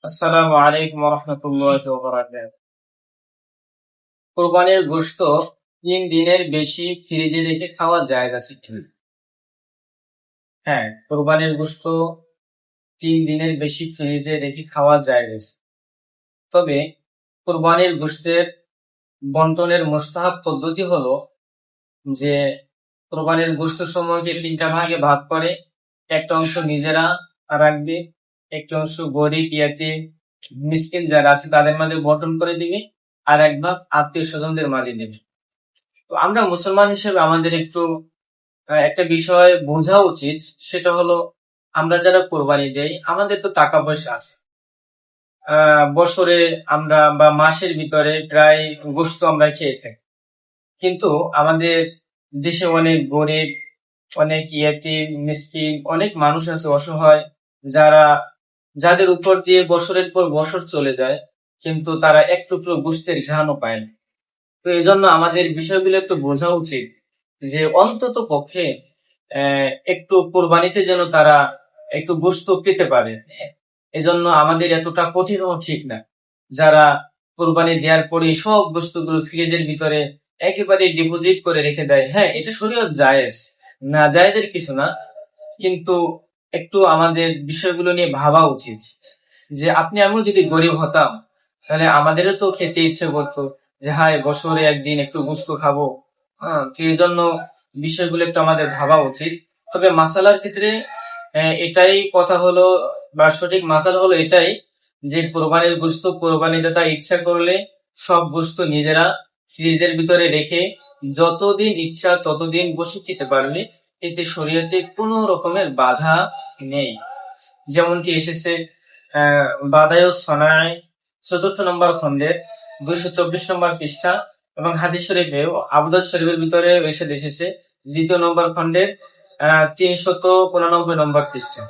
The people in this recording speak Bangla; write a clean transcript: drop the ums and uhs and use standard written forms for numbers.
আসসালামু আলাইকুম ওয়া রাহমাতুল্লাহি ওয়া বারাকাতুহু। কোরবানির গোশত 3 দিনের বেশি ফ্রিজে রেখে খাওয়া জায়েজ আছে কি? হ্যাঁ, কোরবানির গোশত 3 দিনের বেশি ফ্রিজে রেখে খাওয়া জায়েজ আছে। তবে কোরবানির গোশতের বন্টনের মুস্তাহাব পদ্ধতি হলো যে কোরবানির গোশত সমূহকে 3টা ভাগে ভাগ করে একটা অংশ নিজেরা রাখবে, একটা অংশ গরিব, ইয়াতীম, মিসকিন যারা আছে তাদের মাঝে বন্টন করে দিবে, আর এক ভাগ আত্মীয় স্বজনদের মাঝে দেবে। তো আমরা মুসলমান হিসেবে আমাদের একটু একটা বিষয় বোঝা উচিত, সেটা হলো আমরা যারা কোরবানি দেই আমাদের তো টাকা পয়সা আছে। বছরে আমরা বা মাসের ভিতরে প্রায় গোশত আমরা খেয়ে থাকি, কিন্তু আমাদের দেশে অনেক গরিব, অনেক ইয়েতিম, মিসকিন, অনেক মানুষ আছে অসহায়, যারা যাদের উপর দিয়ে বছরের পর বছর চলে যায়, কিন্তু তারা এক টুকরো গোশতের ঘ্রাণও পায় না। তো এই জন্য আমাদের বিষয়গুলো একটু বোঝা উচিত যে অন্তত পক্ষে একটু কোরবানিতে যেন তারা একটু গোশত পেতে পারে। এজন্য আমাদের এতটা কঠিনও ঠিক না। যারা কোরবানি দেওয়ার পরে সব বস্তুগুলো ফ্রিজের ভিতরে একেবারে ডিপোজিট করে রেখে দেয়, হ্যাঁ এটা শরীয়ত জায়েজ, না জায়েজের কিছু না, কিন্তু একটু আমাদের বিষয়গুলো নিয়ে ভাবা উচিত যে আপনি আমিও যদি গরিব হতাম তাহলে আমাদেরও তো খেতে ইচ্ছে করতো যে হায় বছরে একদিন একটু গোশত খাবো। তো এই জন্য বিষয়গুলো একটু আমাদের ভাবা উচিত। তবে মাসালার ক্ষেত্রে এটাই কথা হলো, বা সঠিক মাসালা হলো এটাই যে কোরবানির গোশত কোরবানিদাতা ইচ্ছা করলে সব গোশত নিজেরা ফ্রিজের ভিতরে রেখে যতদিন ইচ্ছা ততদিন বসে খেতে পারলে এতে শরীয়তে কোনো রকমের বাধা নেই। যেমনটি এসেছে বাদায়ুস সনায় 4th নম্বর খণ্ডের 224 নম্বর পৃষ্ঠা, এবং হাদিস শরীফেও আবু দাউদ শরীফের ভিতরে এসেছে 2য় নম্বর খণ্ডের 395 নম্বর পৃষ্ঠা।